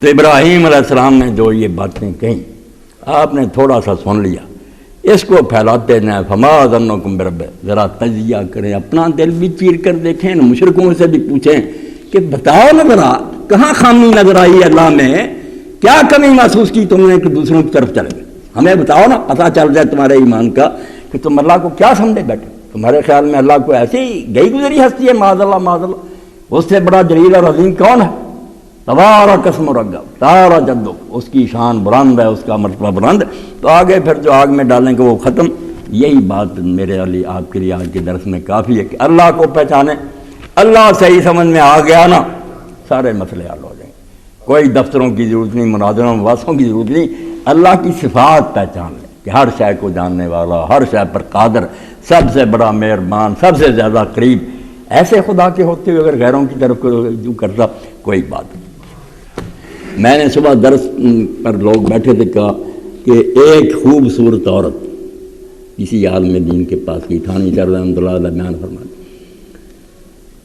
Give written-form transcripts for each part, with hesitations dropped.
تو ابراہیم علیہ السلام نے جو یہ باتیں کہیں آپ نے تھوڑا سا سن لیا، اس کو پھیلاتے ہیں فما ظنکم برب، ذرا تجزیہ کریں، اپنا دل بھی چیر کر دیکھیں، مشرکوں سے بھی پوچھیں کہ بتاؤ نا ذرا کہاں خامی نظر آئی اللہ میں، کیا کمی محسوس کی تم نے کہ دوسروں کی طرف چلے گئے، ہمیں بتاؤ نا، پتہ چل جائے تمہارے ایمان کا کہ تم اللہ کو کیا سمجھے بیٹھے، تمہارے خیال میں اللہ کو ایسی گئی گزری ہستی ہے، معاذ اللہ معاذ اللہ، اس سے بڑا جلیل اور عظیم کون ہے؟ تبارک اسم ربک، تارا جدو، اس کی شان بلند ہے، اس کا مرتبہ بلند، تو آگے پھر جو آگ میں ڈالیں گے وہ ختم۔ یہی بات میرے علی آپ کے لیے آج کے درس میں کافی ہے کہ اللہ کو پہچانیں، اللہ صحیح سمجھ میں آ گیا نا، سارے مسئلے حل ہو جائیں گے، کوئی دفتروں کی ضرورت نہیں، مناظروں مباحثوں کی ضرورت نہیں، اللہ کی صفات پہچان لیں کہ ہر شے کو جاننے والا، ہر شے پر قادر، سب سے بڑا مہربان، سب سے زیادہ قریب، ایسے خدا کے ہوتے ہوئے اگر غیروں کی طرف جو کرتا کوئی بات نہیں۔ میں نے صبح درس پر لوگ بیٹھے تھے، کہا کہ ایک خوبصورت عورت کسی عالم دین کے پاس کی، تھانی چر رحمۃ اللہ علیہ بیان فرماتے،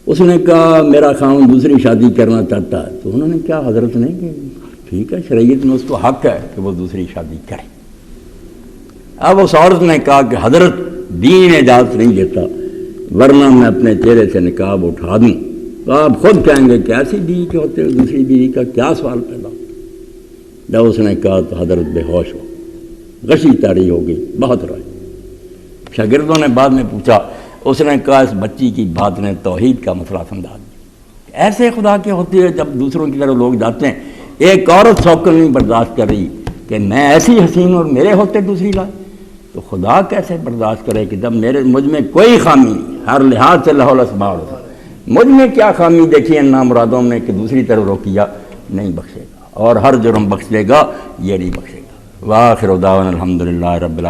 اس نے کہا میرا خاوند دوسری شادی کرنا چاہتا ہے، تو انہوں نے کیا حضرت نے کہ ٹھیک ہے، شریعت میں اس کو حق ہے کہ وہ دوسری شادی کرے۔ اب اس عورت نے کہا کہ حضرت دین اجازت نہیں دیتا، ورنہ میں اپنے چہرے سے نقاب اٹھا دوں، تو آپ خود کہیں گے کہ ایسی بیوی کے ہوتے ہوئے دوسری بیوی کا کیا سوال پیدا ہوتا۔ جب اس نے کہا تو حضرت بے ہوش ہو، غشی طاری ہو گئی، بہت روئے۔ شاگردوں نے بعد میں پوچھا، اس نے کہا اس بچی کی بات نے توحید کا مسئلہ سمجھا دیا، ایسے خدا کے ہوتے ہوئے جب دوسروں کی طرف لوگ جاتے ہیں، ایک عورت سوکل نہیں برداشت کر رہی کہ میں ایسی حسین اور میرے ہوتے دوسری لائے، تو خدا کیسے برداشت کرے کہ جب مجھ میں کوئی خامی نہیں، ہر لحاظ سے لہو الاسباب ہوتا، مجھ میں کیا خامی دیکھی ان نامرادوں نے کہ دوسری طرف روکیا، نہیں بخشے گا، اور ہر جرم بخش دے گا، یہ نہیں بخشے گا۔ وآخر دعوانا الحمدللہ رب العالمین۔